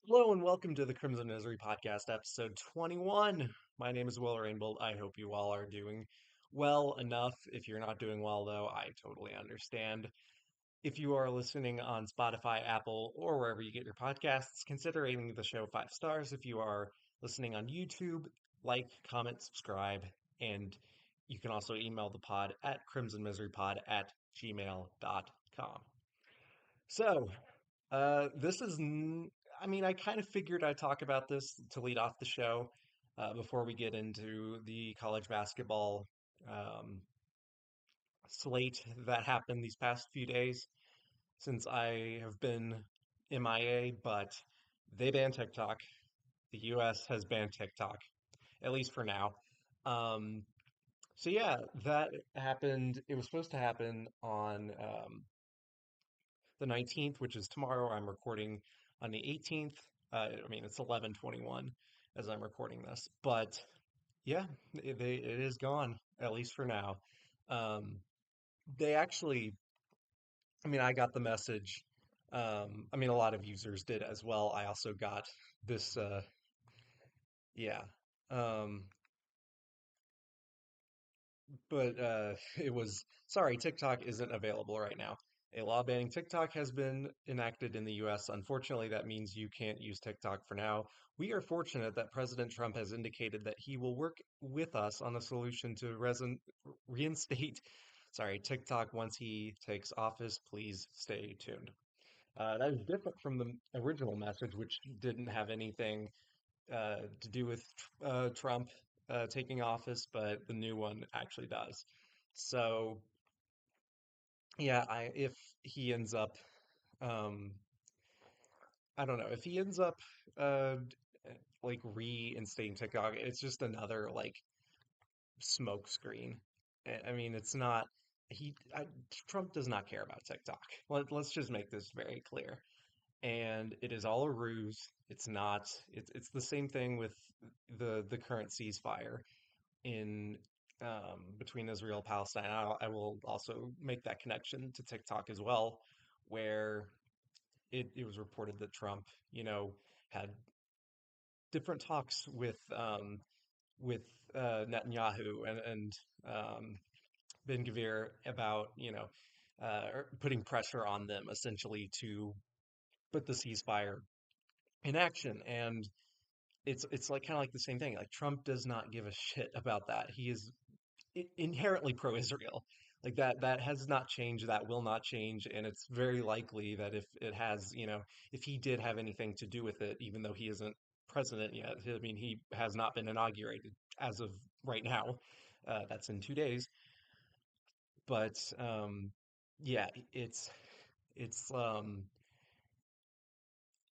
Hello and welcome to the Crimson Misery Podcast, episode 21. My name is Will Rainbold. I hope you all are doing well enough. If you're not doing well, though, I totally understand. If you are listening on Spotify, Apple, or wherever you get your podcasts, consider rating the show 5 stars. If you are listening on YouTube, like, comment, subscribe, and you can also email the pod at crimsonmiserypod@gmail.com. So, this is, I mean, I kind of figured I'd talk about this to lead off the show before we get into the college basketball um, slate that happened these past few days since I have been MIA, but they banned TikTok. The US has banned TikTok, at least for now. Um, so yeah, that happened. It was supposed to happen on the 19th, which is tomorrow. I'm recording on the 18th. I mean, it's 11:21 as I'm recording this, but yeah, it is gone, at least for now. Um, they actually, I mean, I got the message. I mean, a lot of users did as well. I also got this, yeah. Um, but it was sorry, TikTok isn't available right now. A law banning TikTok has been enacted in the US. Unfortunately, that means you can't use TikTok for now. We are fortunate that President Trump has indicated that he will work with us on a solution to reinstate, sorry, TikTok once he takes office. Please stay tuned. That is different from the original message, which didn't have anything to do with Trump taking office, but the new one actually does. So yeah, I if he ends up, um, I don't know, if he ends up uh, like reinstating TikTok, it's just another like smoke screen. I mean, it's not. Trump does not care about TikTok. Let's just make this very clear. And it is all a ruse. It's not. It's the same thing with the current ceasefire in between Israel and Palestine. I will also make that connection to TikTok as well, where it was reported that Trump, had different talks with Netanyahu and Ben Gvir about putting pressure on them essentially to put the ceasefire in action. And it's like kind of like the same thing. Like Trump does not give a shit about that. He is inherently pro-Israel. Like that has not changed, that will not change, and it's very likely that if it has, if he did have anything to do with it, even though he isn't president yet, I mean, he has not been inaugurated as of right now. That's in 2 days. But yeah, it's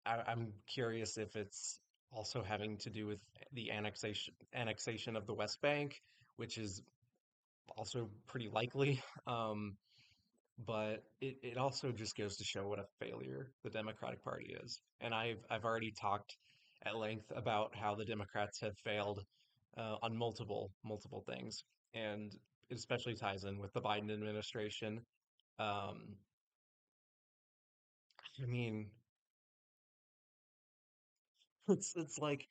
I'm curious if it's also having to do with the annexation of the West Bank, which is also pretty likely. But it also just goes to show what a failure the Democratic Party is. And I've already talked at length about how the Democrats have failed on multiple things, and it especially ties in with the Biden administration. Um, I mean, it's like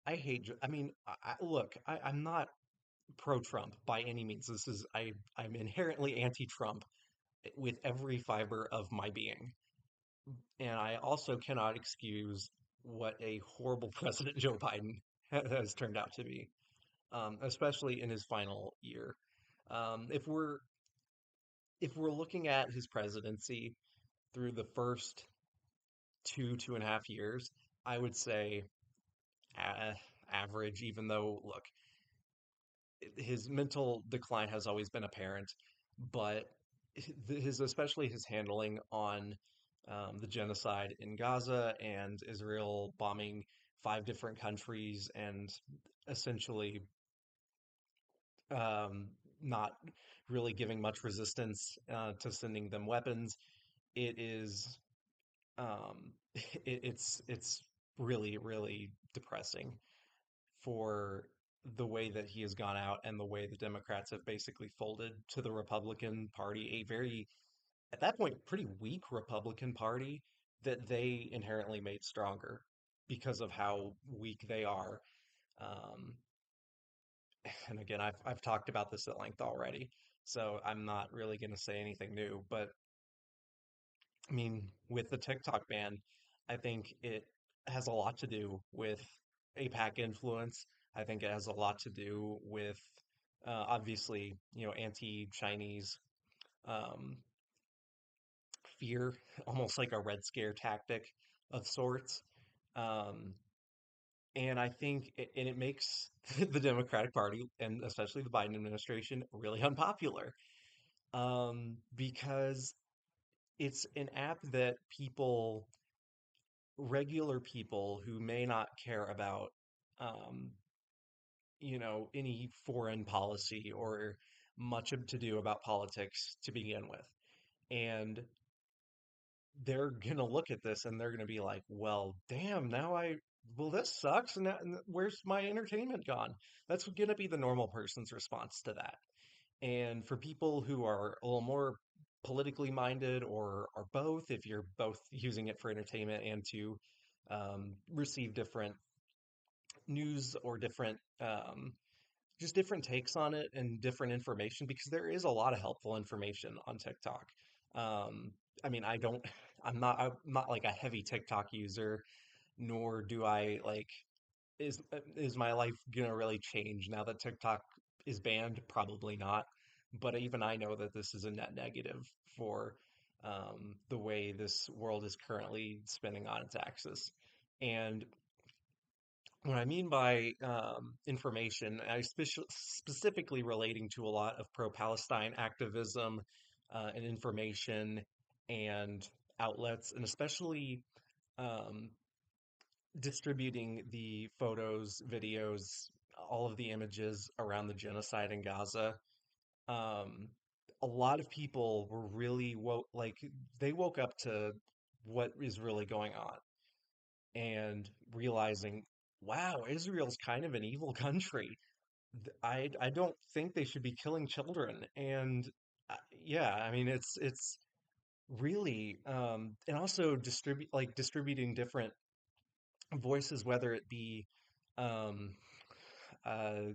I hate. I mean, look, I'm not pro-Trump by any means. I'm inherently anti-Trump with every fiber of my being. And I also cannot excuse what a horrible president Joe Biden has turned out to be, especially in his final year. If we're looking at his presidency through the first 2.5 years, I would say uh, average. Even though, look, his mental decline has always been apparent, but his especially his handling on the genocide in Gaza and Israel bombing 5 different countries and essentially um, not really giving much resistance to sending them weapons. It is it's really depressing for the way that he has gone out and the way the Democrats have basically folded to the Republican Party, a very, at that point, pretty weak Republican Party. that they inherently made stronger because of how weak they are. Um, and again, I've talked about this at length already, so I'm not really going to say anything new. But I mean, with the TikTok ban, I think it has a lot to do with APAC influence. I think it has a lot to do with obviously, anti-Chinese um, fear, almost like a Red Scare tactic of sorts. Um, and I think it makes the Democratic Party and especially the Biden administration really unpopular because it's an app that regular people who may not care about, um, any foreign policy or much to do about politics to begin with. And they're gonna look at this and they're gonna be like, well, damn, well, this sucks. And where's my entertainment gone? That's gonna be the normal person's response to that. And for people who are a little more politically minded or are both, if you're both using it for entertainment and to receive different news or just different takes on it and different information, because there is a lot of helpful information on TikTok. Um, I mean, I'm not like a heavy TikTok user, nor do I like, is my life gonna really change now that TikTok is banned? Probably not. But even I know that this is a net negative for the way this world is currently spinning on its axis. And what I mean by information, specifically relating to a lot of pro-Palestine activism and information and outlets, and especially um, distributing the photos, videos, all of the images around the genocide in Gaza. Um, a lot of people were really they woke up to what is really going on and realizing, wow, Israel's kind of an evil country. I don't think they should be killing children. And yeah, I mean it's really and also distributing different voices, whether it be um uh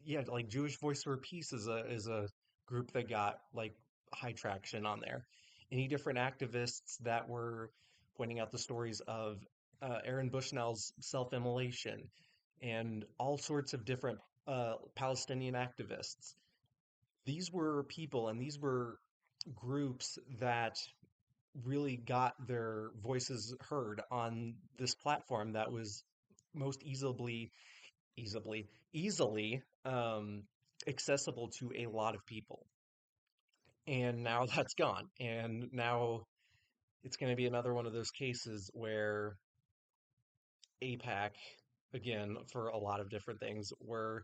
yeah, like Jewish Voice for Peace is a group that got like high traction on there. Any different activists that were pointing out the stories of Aaron Bushnell's self-immolation and all sorts of different Palestinian activists. These were people and these were groups that really got their voices heard on this platform that was most easily accessible to a lot of people. And now that's gone. And now it's going to be another one of those cases where APAC, again, for a lot of different things, were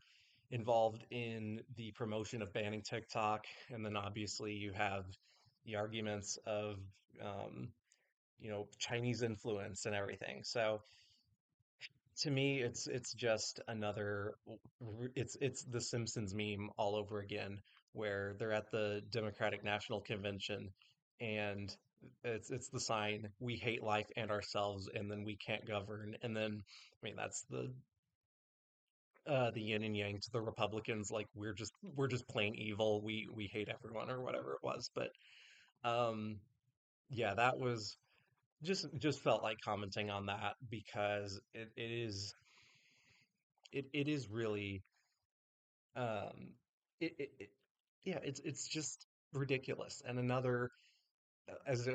involved in the promotion of banning TikTok. And then obviously you have the arguments of, um, Chinese influence and everything. So to me, it's just it's the Simpsons meme all over again, where they're at the Democratic National Convention, and it's the sign, "We hate life and ourselves, and then we can't govern." And then, I mean, that's the yin and yang to the Republicans, like we're just plain evil. We hate everyone or whatever it was. But um, yeah, that was just felt like commenting on that because it is really um it yeah, it's just ridiculous. And another, as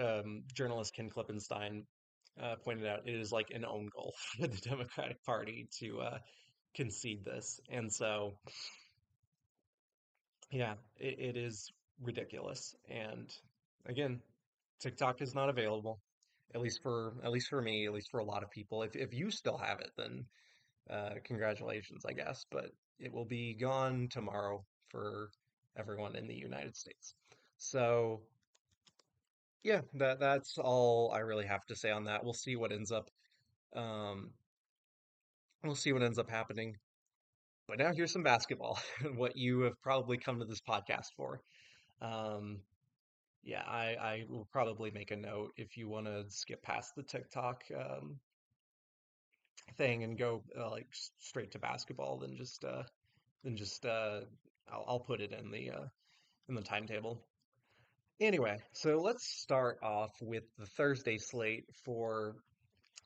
journalist Ken Klippenstein pointed out, it is like an own goal for the Democratic Party to concede this. And so yeah, it is ridiculous. And again, TikTok is not available, at least for me, at least for a lot of people. If you still have it, then congratulations, I guess, but it will be gone tomorrow for everyone in the United States. So, yeah, that's all I really have to say on that. Um, we'll see what ends up happening. But now here's some basketball, what you have probably come to this podcast for. Um, Yeah, I will probably make a note if you want to skip past the TikTok thing and go like straight to basketball, then just I'll put it in the timetable. Anyway, so let's start off with the Thursday slate for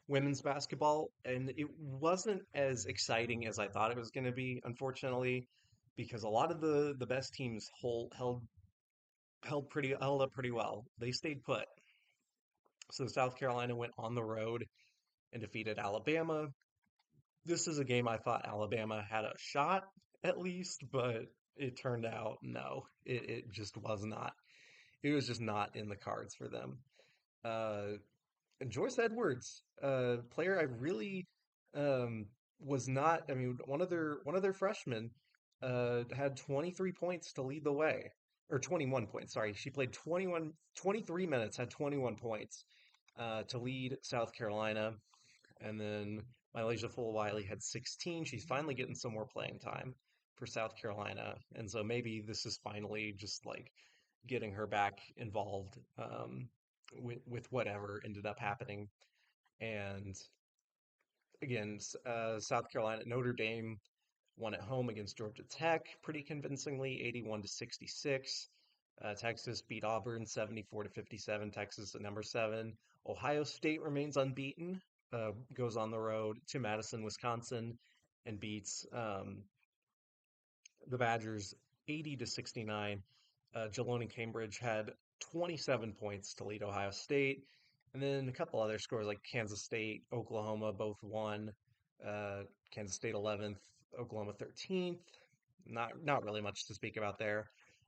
women's basketball, and it wasn't as exciting as I thought it was going to be, unfortunately, because a lot of the best teams held up pretty well. They stayed put. So South Carolina went on the road and defeated Alabama. This is a game I thought Alabama had a shot at least, but it turned out no, it just was not. It was just not in the cards for them. Uh, and Joyce Edwards, player I really um, was not. I mean, one of their freshmen had 23 points to lead the way, or 21 points. Sorry, she played 23 minutes, had 21 points to lead South Carolina, and then Malaysia Fulwiley had 16. She's finally getting some more playing time for South Carolina, and so maybe this is finally just like getting her back involved with whatever ended up happening. And again, South Carolina, Notre Dame won at home against Georgia Tech pretty convincingly, 81 to 66. Texas beat Auburn 74 to 57. Texas at number seven. Ohio State remains unbeaten. Goes on the road to Madison, Wisconsin, and beats the Badgers 80 to 69. Jeloni Cambridge had 27 points to lead Ohio State. And then a couple other scores like Kansas State, Oklahoma both won. Uh, Kansas State 11th, Oklahoma 13th. Not really much to speak about there.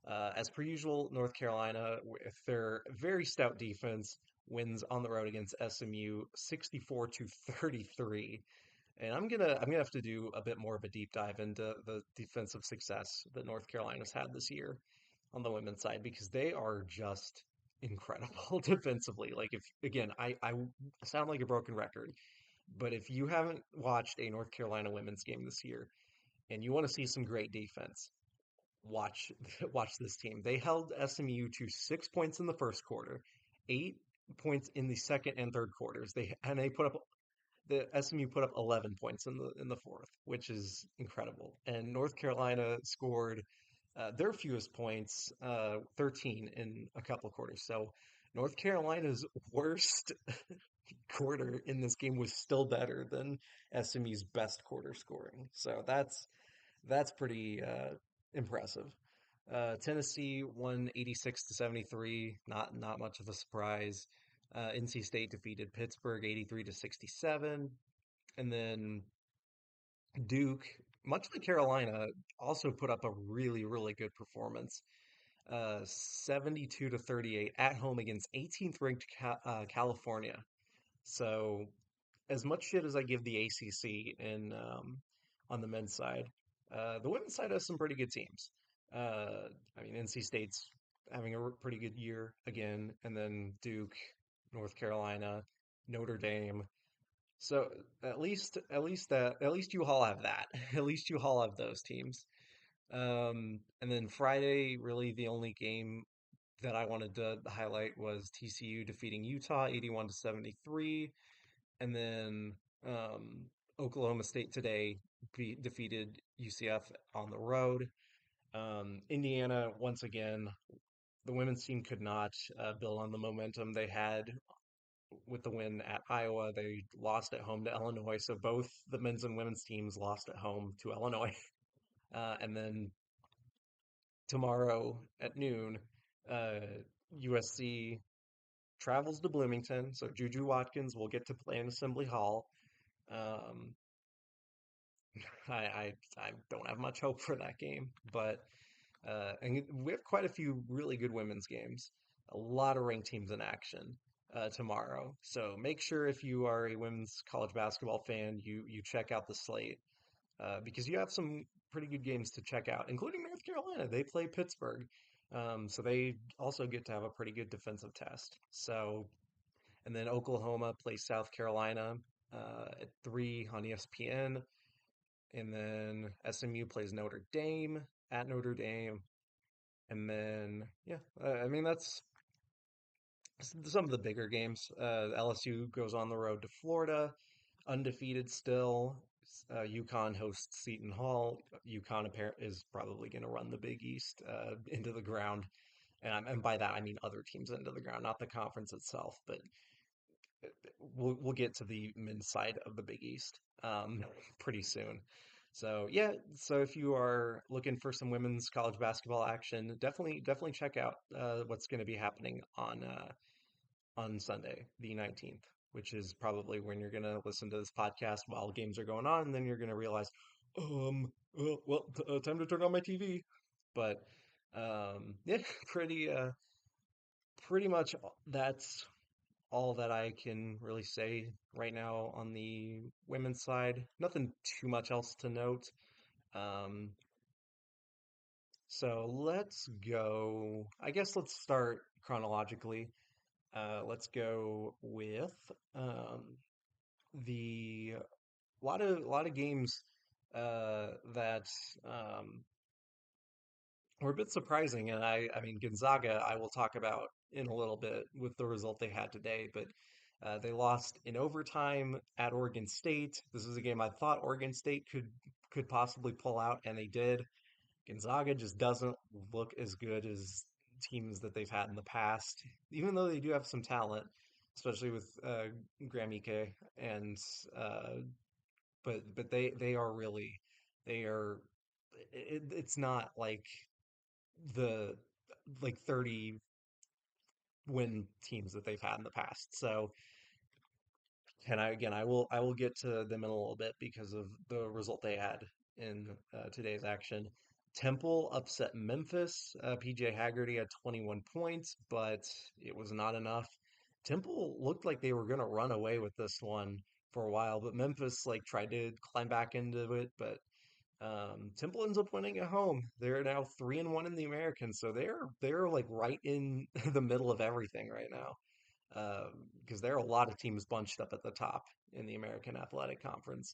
As per usual, North Carolina, with their very stout defense, wins on the road against SMU 64 to 33. And I'm gonna have to do a bit more of a deep dive into the defensive success that North Carolina's had this year on the women's side because they are just incredible defensively. Like if again, I sound like a broken record, but if you haven't watched a North Carolina women's game this year and you want to see some great defense, watch watch this team. They held SMU to 6 points in the first quarter, 8 points in the second and third quarters. They put up the SMU put up 11 points in the fourth, which is incredible. And North Carolina scored their fewest points, 13 in a couple of quarters. So North Carolina's worst quarter in this game was still better than SMU's best quarter scoring. So that's pretty impressive. Tennessee won 86 to 73. Not much of a surprise. NC State defeated Pittsburgh 83 to 67. And then Duke, much like Carolina, also put up a really good performance. 72 to 38 at home against 18th ranked California. So as much shit as I give the ACC in on the men's side, the women's side has some pretty good teams. I mean, NC State's having a pretty good year again, and then Duke, North Carolina, Notre Dame. So at least you all have that. At least you all have those teams. And then Friday, really the only game that I wanted to highlight was TCU defeating Utah 81 to 73. And then Oklahoma State today defeated UCF on the road. Indiana, once again, the women's team could not build on the momentum they had with the win at Iowa. They lost at home to Illinois. So both the men's and women's teams lost at home to Illinois. And then tomorrow at noon, uh, USC travels to Bloomington. So Juju Watkins will get to play in Assembly Hall. Um, I don't have much hope for that game, but and we have quite a few really good women's games. A lot of ranked teams in action tomorrow. So make sure if you are a women's college basketball fan, you check out the slate because you have some pretty good games to check out, including North Carolina. They play Pittsburgh, so they also get to have a pretty good defensive test. So and then Oklahoma plays South Carolina at 3 on ESPN. And then SMU plays Notre Dame at Notre Dame. And then, yeah, I mean, some of the bigger games. LSU goes on the road to Florida, undefeated still. UConn hosts Seton Hall. UConn is probably going to run the Big East into the ground, and by that I mean other teams into the ground, not the conference itself. But we'll get to the men's side of the Big East pretty soon. So yeah, so if you are looking for some women's college basketball action, definitely check out what's going to be happening on Sunday, the 19th, which is probably when you're going to listen to this podcast while games are going on, and then you're going to realize, time to turn on my TV. But yeah, pretty pretty much that's all that I can really say right now on the women's side. Nothing too much else to note. Um, so let's go. I guess let's start chronologically. Let's go with um, the lot of games that um, were a bit surprising, and I mean Gonzaga I will talk about in a little bit with the result they had today, but they lost in overtime at Oregon State. This is a game I thought Oregon State could possibly pull out, and they did. Gonzaga just doesn't look as good as teams that they've had in the past, even though they do have some talent, especially with Gramike and uh, but they are really they are it's not like the like 30 win teams that they've had in the past. So, and I will get to them in a little bit because of the result they had in today's action. Temple upset Memphis. PJ Haggerty had 21 points, but it was not enough. Temple looked like they were going to run away with this one for a while, but Memphis like tried to climb back into it, but Temple ends up winning at home. They're now 3-1 in the American, so they're like right in the middle of everything right now. Because there are a lot of teams bunched up at the top in the American Athletic Conference.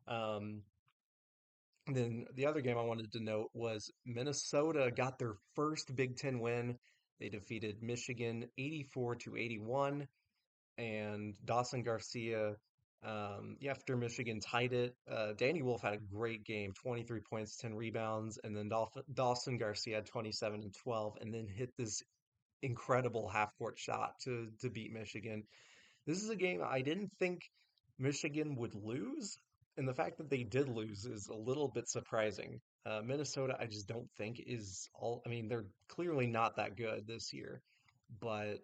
Um, and then the other game I wanted to note was Minnesota got their first Big Ten win. They defeated Michigan 84 to 81, and Dawson Garcia, yeah, after Michigan tied it, Danny Wolf had a great game, 23 points, 10 rebounds, and then Dawson Garcia had 27 and 12, and then hit this incredible half court shot to beat Michigan. This is a game I didn't think Michigan would lose, and the fact that they did lose is a little bit surprising. Minnesota, I just don't think is all. I mean, they're clearly not that good this year, but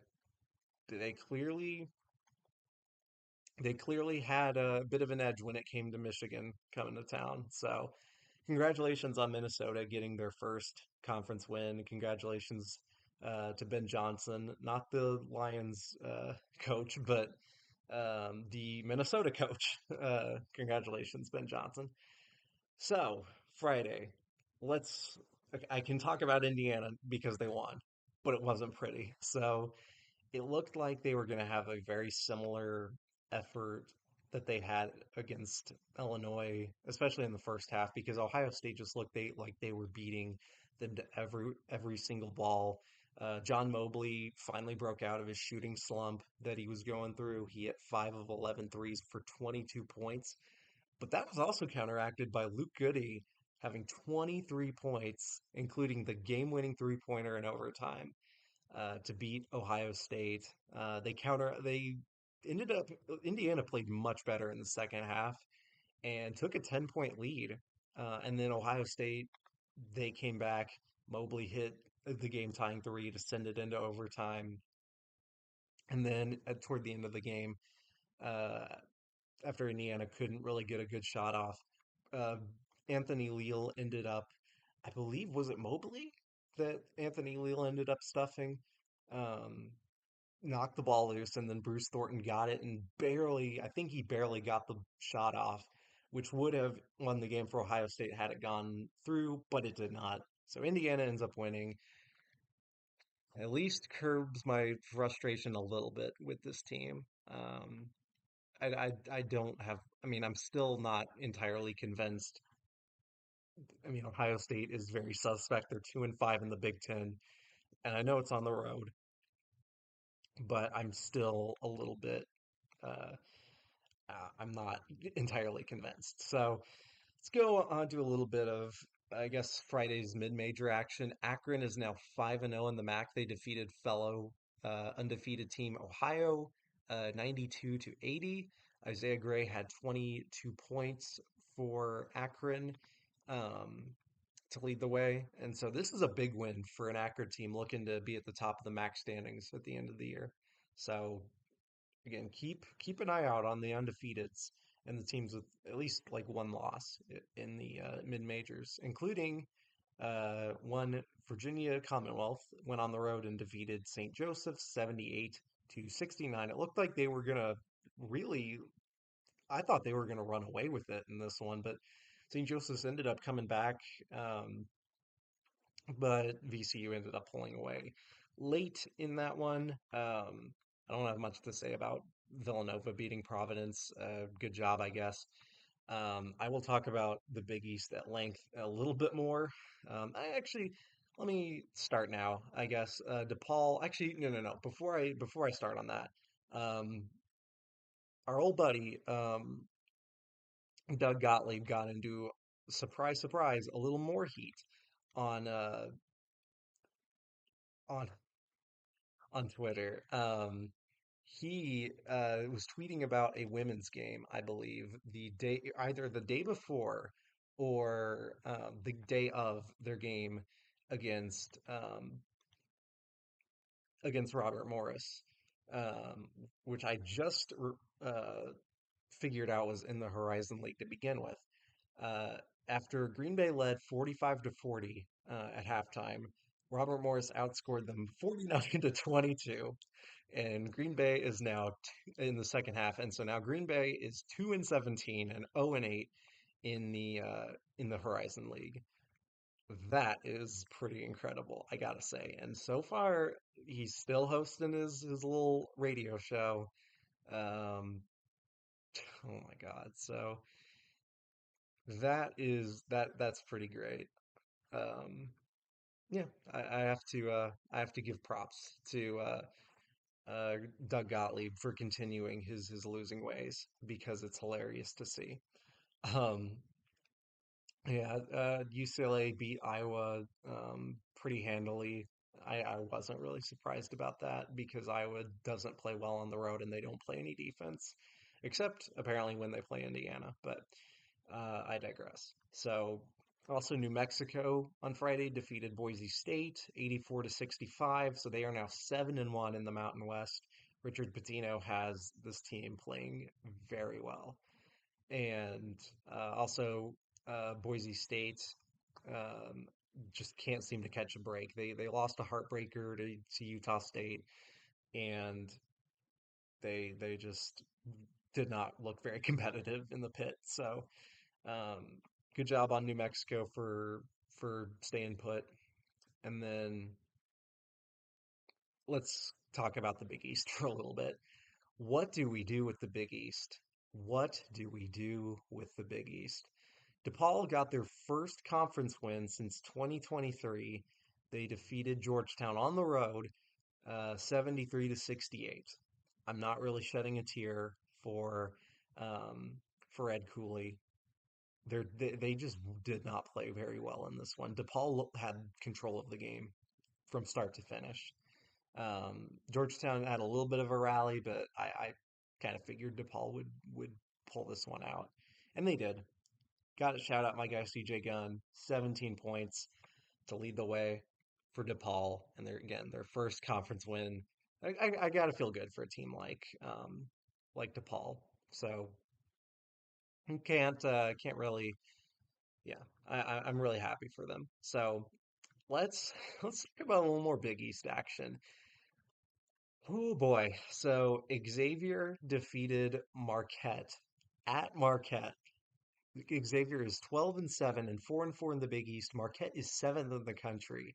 they clearly they clearly had a bit of an edge when it came to Michigan coming to town. So, congratulations on Minnesota getting their first conference win. Congratulations to Ben Johnson, not the Lions coach, but the Minnesota coach. Congratulations, Ben Johnson. So, Friday, let's. I can talk about Indiana because they won, but it wasn't pretty. So, it looked like they were going to have a very similar effort that they had against Illinois, especially in the first half, because Ohio State just looked like they were beating them to every single ball. John Mobley finally broke out of his shooting slump that he was going through. He hit 5 of 11 threes for 22 points, but that was also counteracted by Luke Goody having 23 points, including the game-winning three-pointer in overtime to beat Ohio State. They ended up Indiana played much better in the second half and took a 10-point lead. And then Ohio State they came back. Mobley hit the game tying three to send it into overtime. And then toward the end of the game, uh, after Indiana couldn't really get a good shot off, uh, Anthony Leal ended up, I believe, was it Mobley that Anthony Leal ended up stuffing? Um, Knocked the ball loose, and then Bruce Thornton got it and I think he barely got the shot off, which would have won the game for Ohio State had it gone through, but it did not. So Indiana ends up winning. At least curbs my frustration a little bit with this team. I don't have, I mean, I'm still not entirely convinced. I mean, Ohio State is very suspect. They're 2-5 in the Big Ten, and I know it's on the road, but I'm still a little bit, uh, I'm not entirely convinced. So let's go on to a little bit of, I guess, Friday's mid-major action. Akron is now 5-0 in the MAC. They defeated fellow undefeated team Ohio 92 to 80. Isaiah Gray had 22 points for Akron um, to lead the way. And so this is a big win for an Akron team looking to be at the top of the MAC standings at the end of the year. So again, keep an eye out on the undefeateds and the teams with at least like one loss in the mid majors, including one Virginia Commonwealth went on the road and defeated St. Joseph's 78 to 69. It looked like they were gonna really, I thought they were gonna run away with it in this one, but St. Joseph's ended up coming back. Um, but VCU ended up pulling away late in that one. I don't have much to say about Villanova beating Providence. Good job, I guess. I will talk about the Big East at length a little bit more. I actually let me start now, I guess. DePaul. Actually, no, no, no. Before I start on that, um, our old buddy Doug Gottlieb got into surprise, surprise, a little more heat on on on Twitter. He was tweeting about a women's game, I believe, the day either the day before or the day of their game against against Robert Morris, um, which I just figured out was in the Horizon League to begin with. Uh, After Green Bay led 45 to 40 at halftime, Robert Morris outscored them 49 to 22, and Green Bay is now in the second half, and so now Green Bay is 2-17 and 0-8 in the Horizon League. That is pretty incredible, I gotta say. And so far, he's still hosting his little radio show. Um, oh my God. So that's pretty great. Um, yeah, I have to I have to give props to Doug Gottlieb for continuing his losing ways because it's hilarious to see. Um, yeah, UCLA beat Iowa pretty handily. I wasn't really surprised about that because Iowa doesn't play well on the road and they don't play any defense, except apparently when they play Indiana. But I digress. So, also New Mexico on Friday defeated Boise State 84 to 65. So they are now 7-1 in the Mountain West. Richard Pitino has this team playing very well, and also Boise State um, just can't seem to catch a break. They lost a heartbreaker to Utah State, and they just did not look very competitive in the pit. So um, good job on New Mexico for staying put. And then let's talk about the Big East for a little bit. What do we do with the Big East? What do we do with the Big East? DePaul got their first conference win since 2023. They defeated Georgetown on the road, 73 to 68. I'm not really shedding a tear for um, for Ed Cooley. They just did not play very well in this one. DePaul had control of the game from start to finish. Georgetown had a little bit of a rally, but I kind of figured DePaul would pull this one out, and they did. Got to shout out my guy CJ Gunn, 17 points to lead the way for DePaul, and they're again their first conference win. I got to feel good for a team like DePaul. So can't really, yeah, I'm really happy for them. So let's let's talk about a little more Big East action. Oh boy. So Xavier defeated Marquette at Marquette. Xavier is 12-7 and 4-4 in the Big East. Marquette is seventh in the country,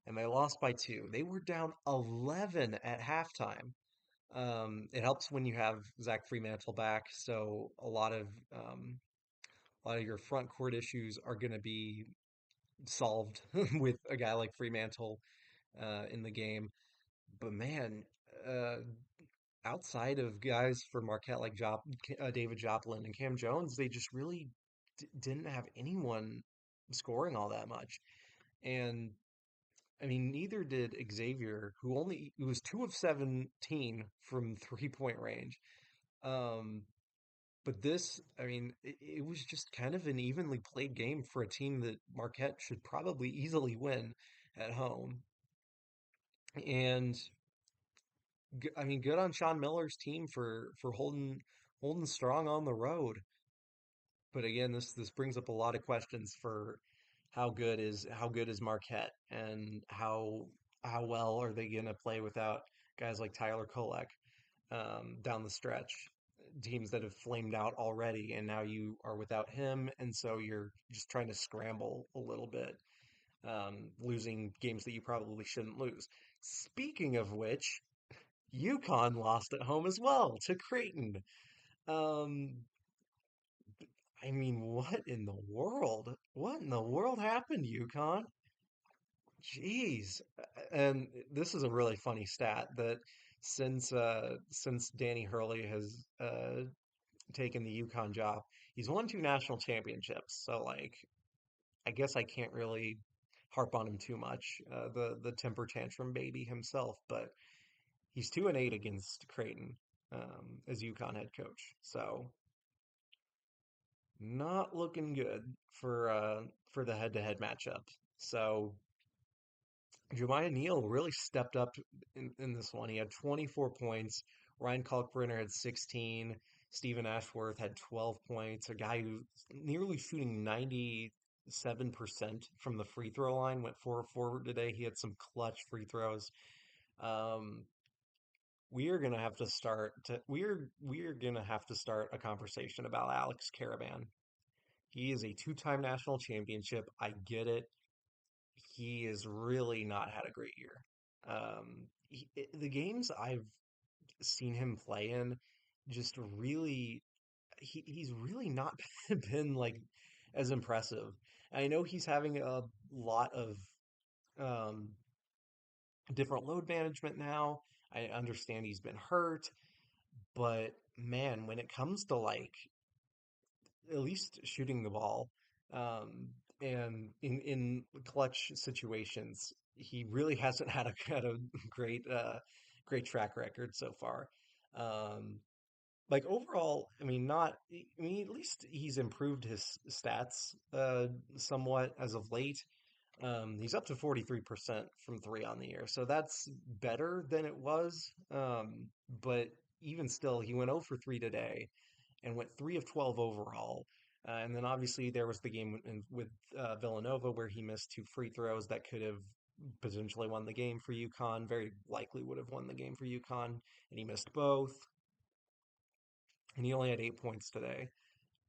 and they lost by two. They were down 11 at halftime. It helps when you have Zach Freemantle back, so a lot of your front court issues are going to be solved with a guy like Freemantle in the game. But man, uh, outside of guys for Marquette like David Joplin and Cam Jones, they just really didn't have anyone scoring all that much. And I mean, neither did Xavier, who was 2 of 17 from 3-point range. Um, but this, I mean, it was just kind of an evenly played game for a team that Marquette should probably easily win at home. And I mean, good on Sean Miller's team for holding strong on the road. But again, this brings up a lot of questions for how good is Marquette and how well are they going to play without guys like Tyler Kolek down the stretch? Teams that have flamed out already, and now you are without him, and so you're just trying to scramble a little bit, losing games that you probably shouldn't lose. Speaking of which, UConn lost at home as well to Creighton. Um, I mean, what in the world? What in the world happened, UConn? Jeez. And this is a really funny stat that since Danny Hurley has taken the UConn job, he's won 2 national championships. So like I guess I can't really harp on him too much. The temper tantrum baby himself, but he's 2-8 against Creighton as UConn head coach. So not looking good for the head-to-head matchup. So Jemiah Neal really stepped up in this one. He had 24 points. Ryan Kalkbrenner had 16. Stephen Ashworth had 12 points. A guy who's nearly shooting 97% from the free throw line, went 4 of 4 today. He had some clutch free throws. Um, we are gonna have to we are gonna have to start a conversation about Alex Caravan. He is a two-time national championship. I get it. He has really not had a great year. The games I've seen him play in, just really, he's really not been like as impressive. I know he's having a lot of um, different load management now. I understand he's been hurt, but man, when it comes to like at least shooting the ball. And in clutch situations, he really hasn't had a great track record so far. Um, like overall, I mean, not. I mean, at least he's improved his stats somewhat as of late. He's up to 43% from three on the year, so that's better than it was. But even still, he went 0 for 3 today and went 3 of 12 overall. And then obviously there was the game with Villanova where he missed 2 free throws that could have potentially won the game for UConn, very likely would have won the game for UConn, and he missed both. And he only had 8 points today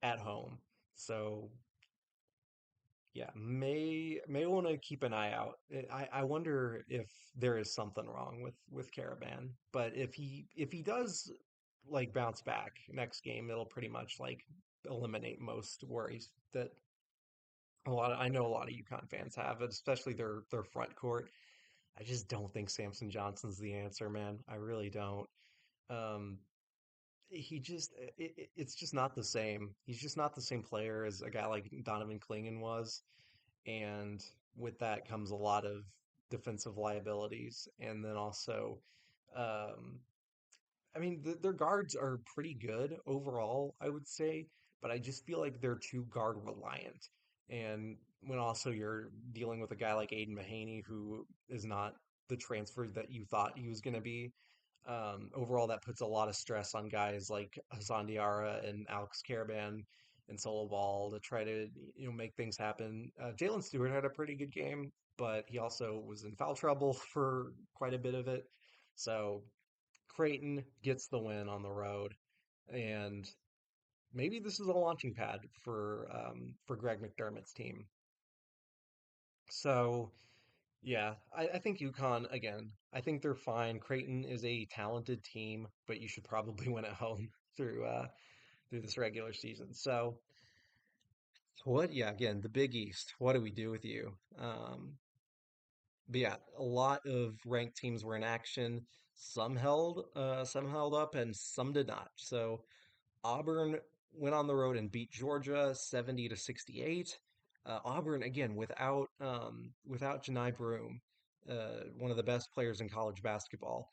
at home. So yeah, may want to keep an eye out. I wonder if there is something wrong with Caravan, but if he does like bounce back next game, it'll pretty much like eliminate most worries that I know a lot of UConn fans have, especially their front court. I just don't think Samson Johnson's the answer, man. I really don't. Um, he just it's just not the same. He's just not the same player as a guy like Donovan Clingan was. And with that comes a lot of defensive liabilities. And then also, um, I mean, their guards are pretty good overall, I would say, but I just feel like they're too guard reliant. And when also you're dealing with a guy like Aiden Mahaney, who is not the transfer that you thought he was going to be, overall that puts a lot of stress on guys like Hassan Diarra and Alex Caravan and Solo Ball to try to make things happen. Jalen Stewart had a pretty good game, but he also was in foul trouble for quite a bit of it. So Creighton gets the win on the road, and maybe this is a launching pad for Greg McDermott's team. So yeah, I think UConn again. I think they're fine. Creighton is a talented team, but you should probably win at home through this regular season. So what? Yeah, again, the Big East. What do we do with you? But yeah, a lot of ranked teams were in action. Some held up, and some did not. So Auburn went on the road and beat Georgia 70 to 68. Auburn again without Janai Broome, one of the best players in college basketball.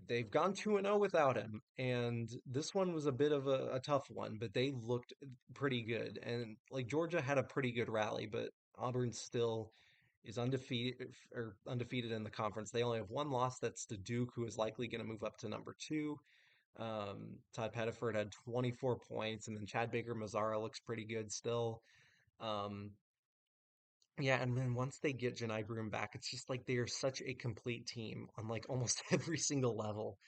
They've gone 2-0 without him, and this one was a bit of a tough one, but they looked pretty good. And like Georgia had a pretty good rally, but Auburn still is undefeated in the conference. They only have one loss. That's to Duke, who is likely going to move up to number two. Todd Pettiford had 24 points, and then Chad Baker Mazara looks pretty good still. Um, yeah, and then once they get Janai Broome back, it's just like they are such a complete team on like almost every single level.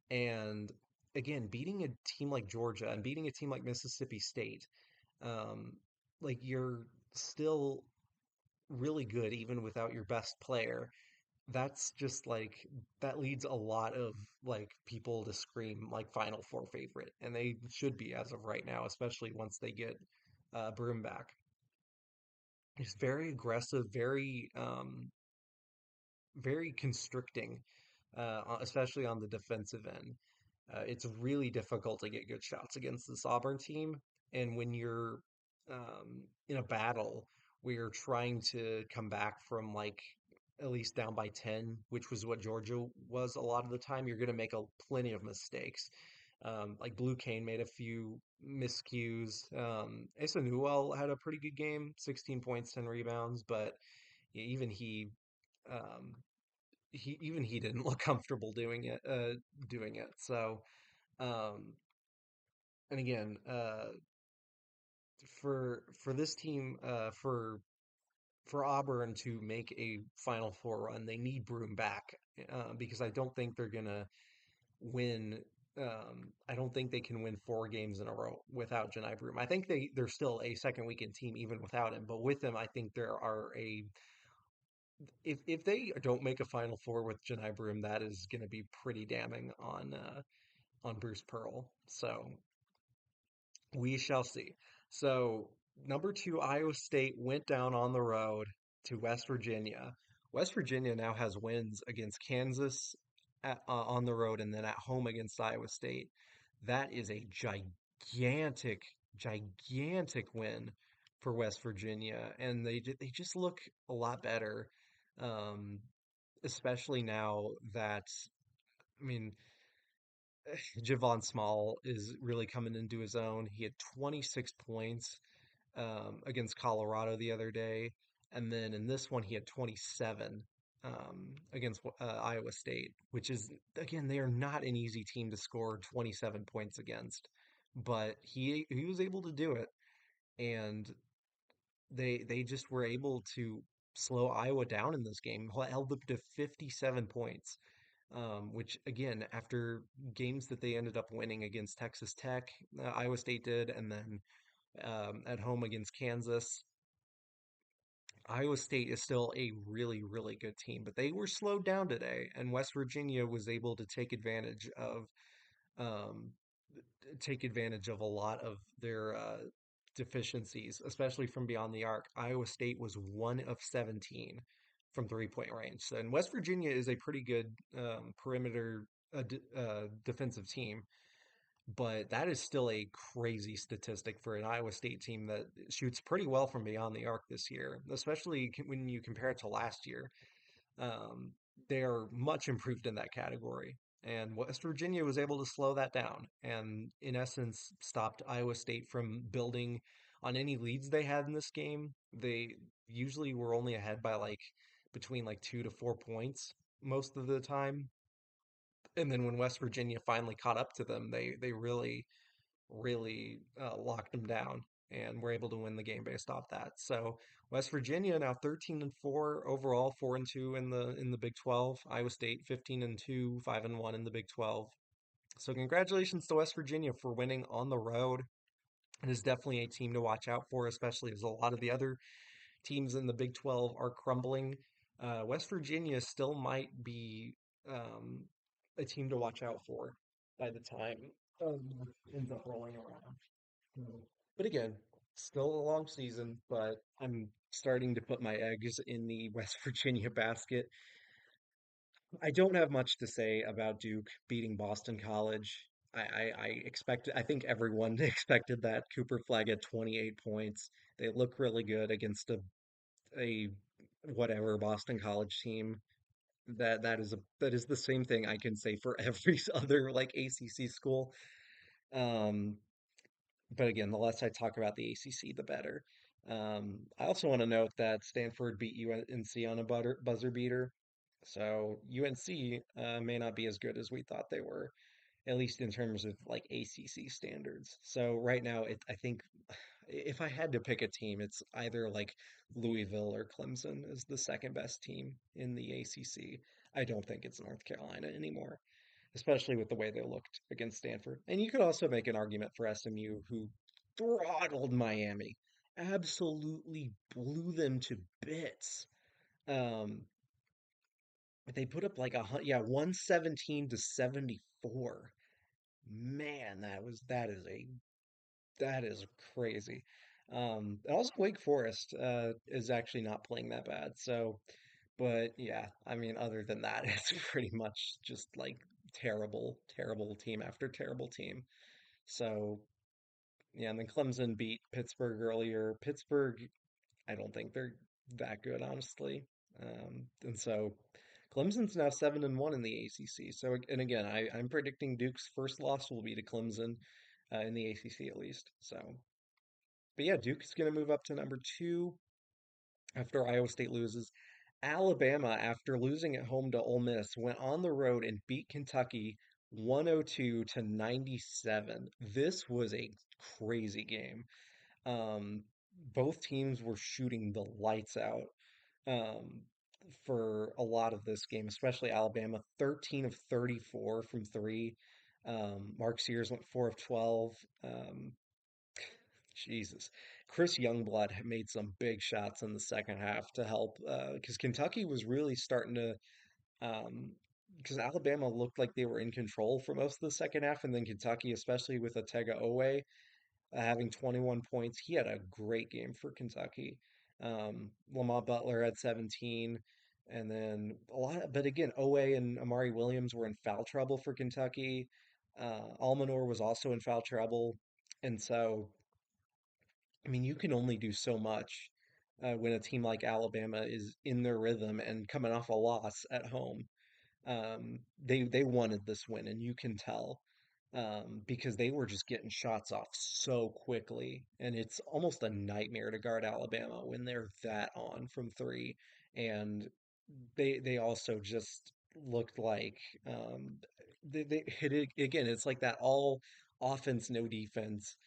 And again, beating a team like Georgia and beating a team like Mississippi State, um, like you're still really good even without your best player. That's just like that leads a lot of like people to scream like Final Four favorite, and they should be as of right now, especially once they get Broome back. It's very aggressive, very constricting, especially on the defensive end. It's really difficult to get good shots against this Auburn team. And when you're in a battle where you're trying to come back from like at least down by 10, which was what Georgia was a lot of the time, you're going to make plenty of mistakes. Like Blue Cane made a few miscues. Asa Newell had a pretty good game, 16 points, 10 rebounds, but even um, he didn't look comfortable doing it. So, um, and again, for this team, for Auburn to make a Final Four run, they need Broome back because I don't think they're gonna win. I don't think they can win 4 games in a row without Janai Broome. I think they're still a second weekend team even without him, but with him, I think there are a if they don't make a Final Four with Janai Broome, that is going to be pretty damning on Bruce Pearl. So we shall see. So, number two, Iowa State went down on the road to West Virginia. West Virginia now has wins against Kansas on the road and then at home against Iowa State. That is a gigantic win for West Virginia, and they just look a lot better, um, especially now that I mean Javon Small is really coming into his own. He had 26 points against Colorado the other day, and then in this one he had 27 against Iowa State, which is again they are not an easy team to score 27 points against, but he was able to do it, and they just were able to slow Iowa down in this game, held up to 57 points. Which again, after games that they ended up winning against Texas Tech, Iowa State did, and then at home against Kansas, Iowa State is still a really good team, but they were slowed down today, and West Virginia was able to um, take advantage of a lot of their deficiencies, especially from beyond the arc. Iowa State was 1 of 17 from 3-point range, and West Virginia is a pretty good perimeter defensive team. But that is still a crazy statistic for an Iowa State team that shoots pretty well from beyond the arc this year, especially when you compare it to last year. Um, they are much improved in that category. And West Virginia was able to slow that down and, in essence, stopped Iowa State from building on any leads they had in this game. They usually were only ahead by like between like 2 to 4 points most of the time. And then when West Virginia finally caught up to them, they really locked them down and were able to win the game based off that. So West Virginia now 13-4 overall, 4-2 in the Big 12. Iowa State 15-2, 5-1 in the Big 12. So congratulations to West Virginia for winning on the road. It is definitely a team to watch out for, especially as a lot of the other teams in the Big 12 are crumbling. West Virginia still might be um, a team to watch out for by the time um, ends up rolling around. So, but again, still a long season, but I'm starting to put my eggs in the West Virginia basket. I don't have much to say about Duke beating Boston College. I expect I think everyone expected that. Cooper Flag had 28 points. They look really good against a whatever Boston College team. That is the same thing I can say for every other like ACC school. Um, but again, the less I talk about the ACC, the better. I also want to note that Stanford beat UNC on a buzzer beater. So UNC may not be as good as we thought they were, at least in terms of like ACC standards. So right now, I think if I had to pick a team, it's either like Louisville or Clemson is the second best team in the ACC. I don't think it's North Carolina anymore, especially with the way they looked against Stanford. And you could also make an argument for SMU, who throttled Miami, absolutely blew them to bits. Um, they put up like 117 to 74. Man, that is crazy. And also Wake Forest is actually not playing that bad. So, but yeah, I mean, other than that, it's pretty much just like terrible, terrible team after terrible team. So, yeah, and then Clemson beat Pittsburgh earlier. Pittsburgh, I don't think they're that good, honestly. And so Clemson's now 7-1 in the ACC. So, and again, I'm predicting Duke's first loss will be to Clemson in the ACC at least. So, but yeah, Duke is going to move up to number two after Iowa State loses. Alabama, after losing at home to Ole Miss, went on the road and beat Kentucky 102 to 97. This was a crazy game. Um, both teams were shooting the lights out um, for a lot of this game, especially Alabama, 13 of 34 from three. Mark Sears went 4 of 12. Jesus. Chris Youngblood made some big shots in the second half to help because Kentucky was really starting to because Alabama looked like they were in control for most of the second half, and then Kentucky, especially with Otega Owe having 21 points, he had a great game for Kentucky. Lamont Butler had 17, and then but again, Owe and Amari Williams were in foul trouble for Kentucky. Almanor was also in foul trouble, and so I mean, you can only do so much when a team like Alabama is in their rhythm and coming off a loss at home. They wanted this win, and you can tell because they were just getting shots off so quickly, and it's almost a nightmare to guard Alabama when they're that on from three. And they also just looked like they hit it again. It's like that all offense, no defense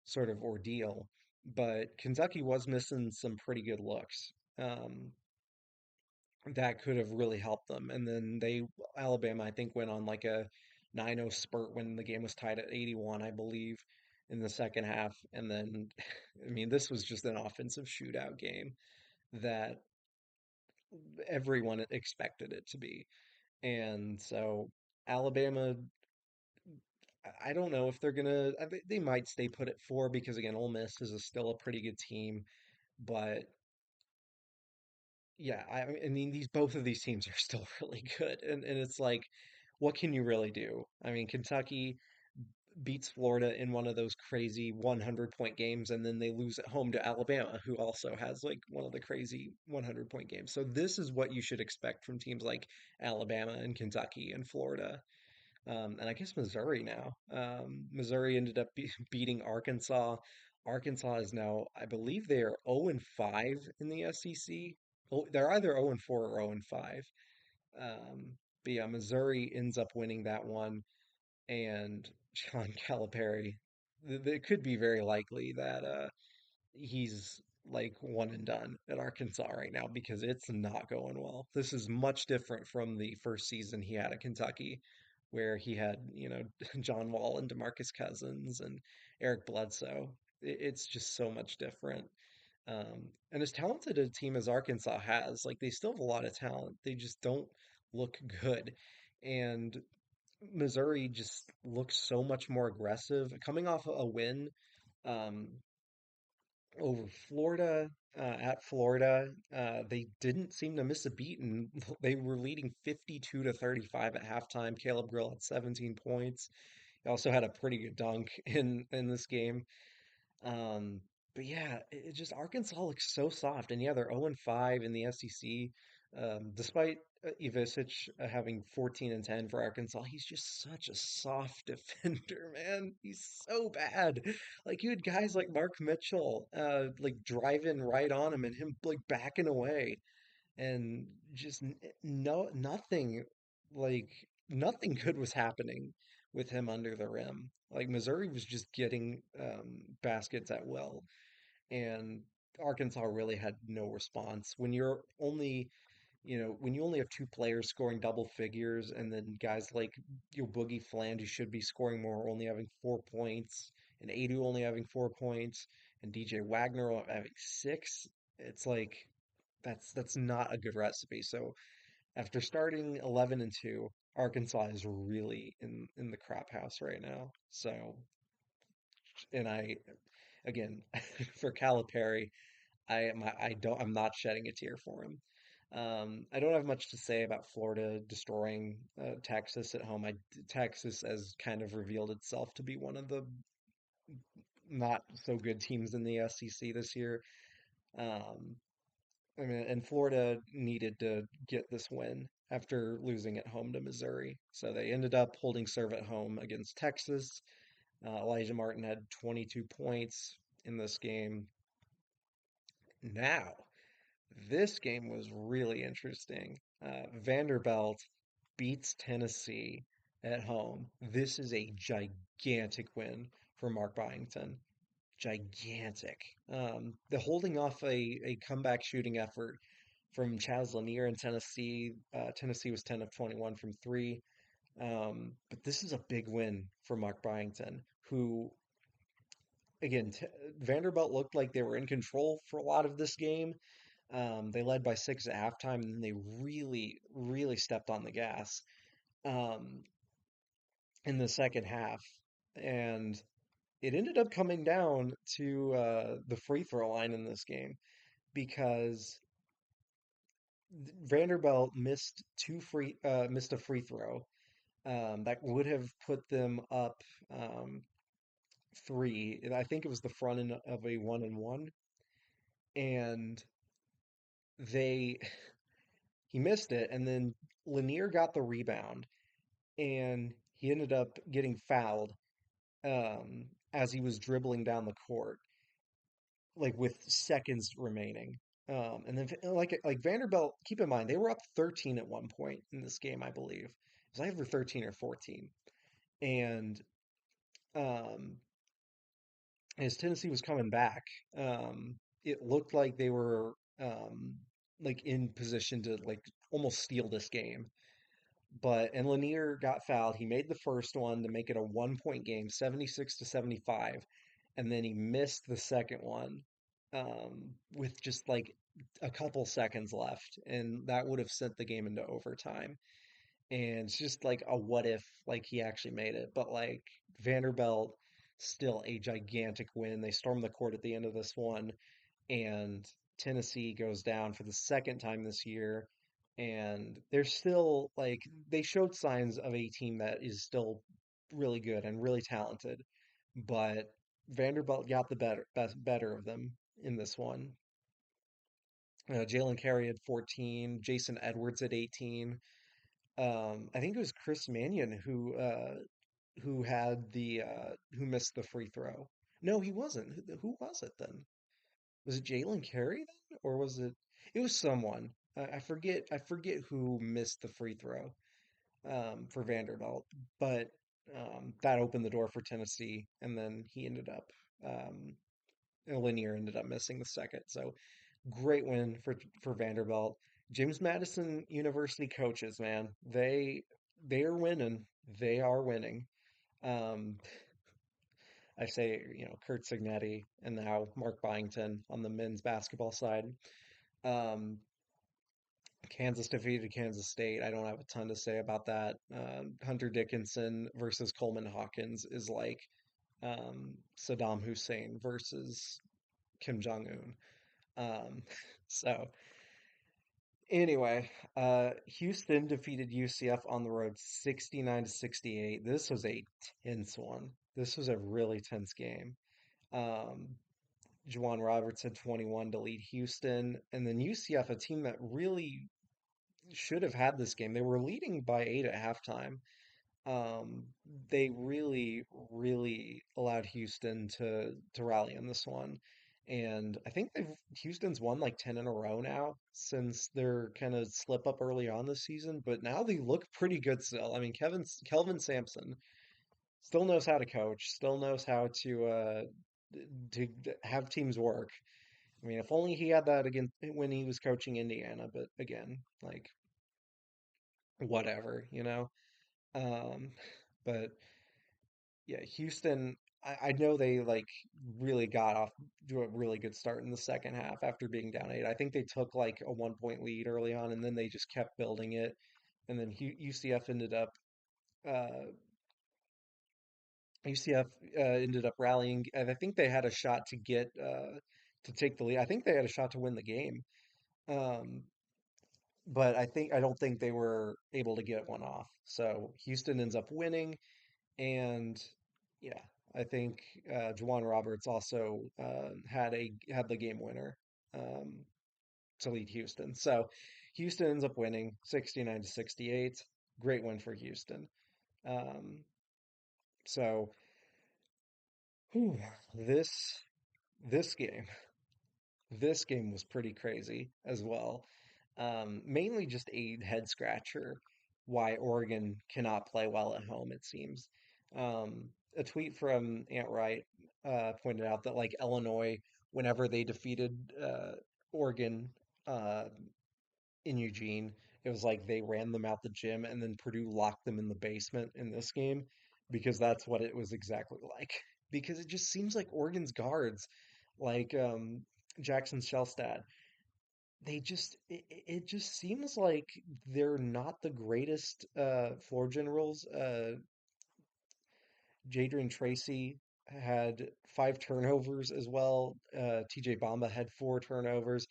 sort of ordeal. But Kentucky was missing some pretty good looks that could have really helped them. And then Alabama, I think, went on like a 9-0 spurt when the game was tied at 81, I believe, in the second half. And then, I mean, this was just an offensive shootout game that everyone expected it to be. And so Alabama, I don't know if they're gonna. They might stay put at four because again, Ole Miss is still a pretty good team. But yeah, I mean these both of these teams are still really good, and it's like, what can you really do? I mean, Kentucky beats Florida in one of those crazy 100-point games, and then they lose at home to Alabama, who also has like one of the crazy 100-point games. So this is what you should expect from teams like Alabama and Kentucky and Florida. And I guess Missouri now. Missouri ended up beating Arkansas. Arkansas is now, I believe they are 0 and 5 in the SEC. Oh, they're either 0 and 4 or 0 and 5. But yeah, Missouri ends up winning that one. And John Calipari, it could be very likely that he's like one and done at Arkansas right now because it's not going well. This is much different from the first season he had at Kentucky, where he had, John Wall and DeMarcus Cousins and Eric Bledsoe. It's just so much different. And as talented a team as Arkansas has, like they still have a lot of talent. They just don't look good. And Missouri just looks so much more aggressive. Coming off a win, um, over Florida, at Florida. They didn't seem to miss a beat, and they were leading 52 to 35 at halftime. Caleb Grill had 17 points. He also had a pretty good dunk in this game. Um, but yeah, it just Arkansas looks so soft, and yeah, they're 0-5 in the SEC. Despite Ivisic having 14 and 10 for Arkansas, he's just such a soft defender, man. He's so bad. Like you had guys like Mark Mitchell, like driving right on him, and him like backing away, and just no nothing, like nothing good was happening with him under the rim. Like Missouri was just getting baskets at will, and Arkansas really had no response. When you're only, when you only have two players scoring double figures, and then guys like your Boogie Fland, who should be scoring more, only having 4 points, and Adu only having 4 points, and DJ Wagner having six, it's like that's not a good recipe. So after starting 11-2, Arkansas is really in the crap house right now. So, and I again for Calipari, I'm not shedding a tear for him. I don't have much to say about Florida destroying Texas at home. Texas has kind of revealed itself to be one of the not so good teams in the SEC this year. Um, I mean, and Florida needed to get this win after losing at home to Missouri. So they ended up holding serve at home against Texas. Elijah Martin had 22 points in this game. Now, this game was really interesting. Vanderbilt beats Tennessee at home. This is a gigantic win for Mark Byington. Gigantic. The holding off a comeback shooting effort from Chaz Lanier in Tennessee. Tennessee was 10 of 21 from three. But this is a big win for Mark Byington, who, again, Vanderbilt looked like they were in control for a lot of this game. They led by six at halftime, and then they really, really stepped on the gas um, in the second half. And it ended up coming down to the free throw line in this game because Vanderbilt missed a free throw that would have put them up three. And I think it was the front end of a 1-and-1, and they he missed it, and then Lanier got the rebound, and he ended up getting fouled as he was dribbling down the court, like with seconds remaining. And then like Vanderbilt, keep in mind they were up 13 at one point in this game, I believe. It was either 13 or 14. And um, as Tennessee was coming back, it looked like they were like in position to like almost steal this game. And Lanier got fouled. He made the first one to make it a 1 point game, 76 to 75, and then he missed the second one with just like a couple seconds left, and that would have sent the game into overtime. And it's just like a what if, like he actually made it. But like Vanderbilt, still a gigantic win. They stormed the court at the end of this one, and Tennessee goes down for the second time this year. And they're still like they showed signs of a team that is still really good and really talented, but Vanderbilt got the better of them in this one. Jalen Carey had 14, Jason Edwards at 18. I think it was Chris Mannion who had the who missed the free throw. No, he wasn't. Who was it then? Was it Jalen Carey then, or was it? It was someone. I forget. I forget who missed the free throw for Vanderbilt, but that opened the door for Tennessee, and then he ended up. Lanier ended up missing the second. So great win for Vanderbilt. James Madison University coaches, man, they are winning. They are winning. Um, I say, Kurt Signetti and now Mark Byington on the men's basketball side. Um, Kansas defeated Kansas State. I don't have a ton to say about that. Hunter Dickinson versus Coleman Hawkins is like Saddam Hussein versus Kim Jong-un. Um, so anyway, Houston defeated UCF on the road 69 to 68. This was a tense one. This was a really tense game. Um, Juwan Roberts had 21 to lead Houston, and then UCF, a team that really should have had this game. They were leading by 8 at halftime. Um, they really, really allowed Houston to rally in this one. And I think Houston's won like 10 in a row now since their kind of slip up early on this season, but now they look pretty good still. I mean, Kelvin Sampson still knows how to coach, still knows how to have teams work. I mean, if only he had that again when he was coaching Indiana, but again, like whatever, you know. Um, but yeah, Houston, I know they like really got off to a really good start in the second half after being down 8. I think they took like a 1 point lead early on and then they just kept building it. And then UCF ended up uh UCF ended up rallying, and I think they had a shot to take the lead. I think they had a shot to win the game. Um, but I don't think they were able to get one off. So Houston ends up winning. And yeah, I think Juwan Roberts also had the game winner um, to lead Houston. So Houston ends up winning 69 to 68. Great win for Houston. Um, so whew, this this game this game was pretty crazy as well. Mainly just a head scratcher why Oregon cannot play well at home, it seems. A tweet from Aunt Wright pointed out that like Illinois, whenever they defeated Oregon uh, in Eugene, it was like they ran them out the gym and then Purdue locked them in the basement in this game because that's what it was exactly like. Because it just seems like Oregon's guards, like Jackson Shellstad, it just seems like they're not the greatest floor generals. Jadrian Tracy had 5 turnovers as well. TJ Bamba had 4 turnovers.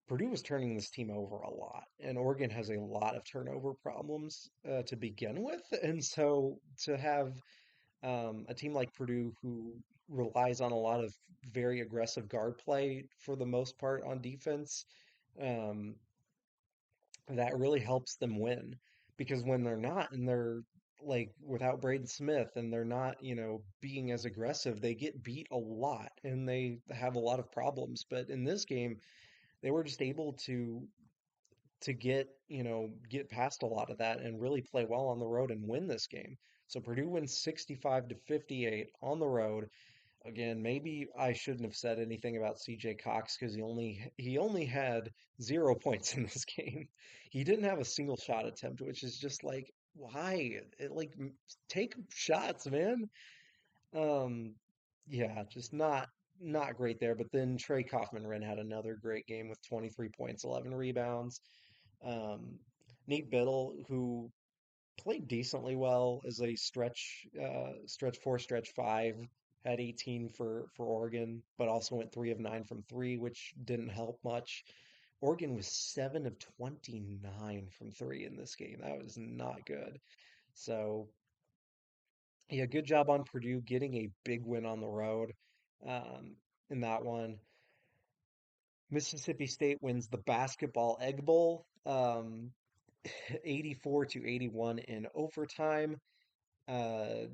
Purdue was turning this team over a lot, and Oregon has a lot of turnover problems to begin with. And so to have a team like Purdue who relies on a lot of very aggressive guard play for the most part on defense, um, that really helps them win because when they're not and they're like without Braden Smith and they're not, being as aggressive, they get beat a lot and they have a lot of problems. But in this game, they were just able to get past a lot of that and really play well on the road and win this game. So Purdue wins 65 to 58 on the road. Again, maybe I shouldn't have said anything about CJ Cox because he only had 0 points in this game. He didn't have a single shot attempt, which is just like why? Take shots, man. Um, yeah, just not great there. But then Trey Kaufman-Renn had another great game with 23 points, 11 rebounds. Um, Nate Biddle, who played decently well as a stretch four, stretch five, had 18 for Oregon, but also went 3 of 9 from three, which didn't help much. Oregon was 7 of 29 from three in this game. That was not good. So yeah, good job on Purdue getting a big win on the road um, in that one. Mississippi State wins the basketball Egg Bowl, 84 to 81 in overtime. Uh,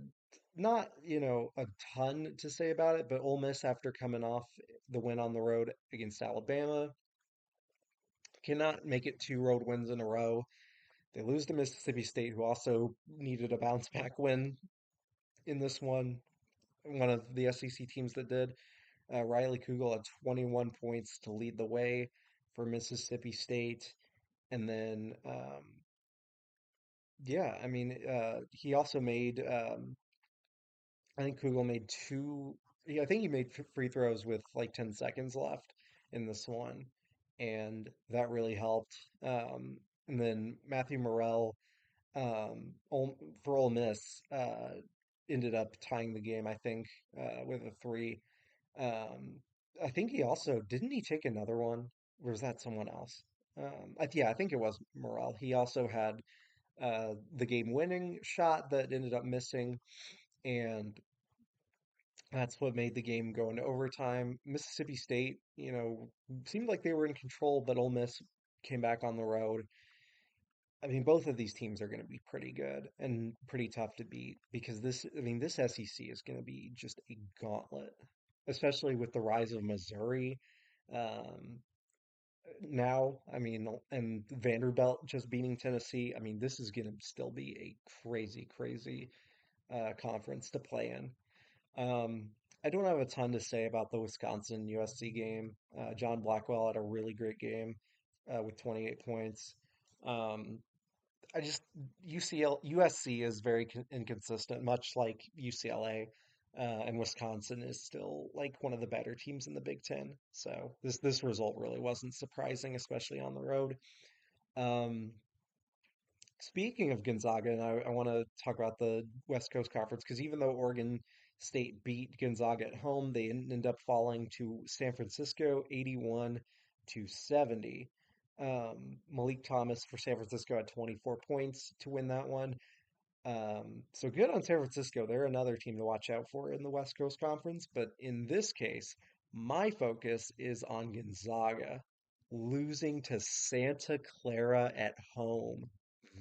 Not, a ton to say about it, but Ole Miss, after coming off the win on the road against Alabama, cannot make it 2 road wins in a row. They lose to Mississippi State, who also needed a bounce back win in this one of the SEC teams that did. Riley Kugel had 21 points to lead the way for Mississippi State. And then, yeah, I mean, he also made I think Kugel made two. Yeah, I think he made free throws with like 10 seconds left in this one, and that really helped. And then Matthew Morrell for Ole Miss ended up tying the game, I think, with a three. Um, I think he also didn't he take another one? Or was that someone else? Yeah, I think it was Morel. He also had the game-winning shot that ended up missing, and that's what made the game go into overtime. Mississippi State, seemed like they were in control, but Ole Miss came back on the road. I mean, both of these teams are going to be pretty good and pretty tough to beat because this SEC is going to be just a gauntlet, especially with the rise of Missouri. Um, Now, I mean, and Vanderbilt just beating Tennessee. I mean, this is going to still be a crazy, crazy conference to play in. Um, I don't have a ton to say about the Wisconsin USC game. John Blackwell had a really great game with 28 points. Um, I just USC is very inconsistent, much like UCLA, and Wisconsin is still like one of the better teams in the Big Ten. So this result really wasn't surprising, especially on the road. Um, Speaking of Gonzaga, and I want to talk about the West Coast Conference because even though Oregon State beat Gonzaga at home, they ended up falling to San Francisco 81 to 70. Malik Thomas for San Francisco had 24 points to win that one. So good on San Francisco. They're another team to watch out for in the West Coast Conference. But in this case, my focus is on Gonzaga losing to Santa Clara at home.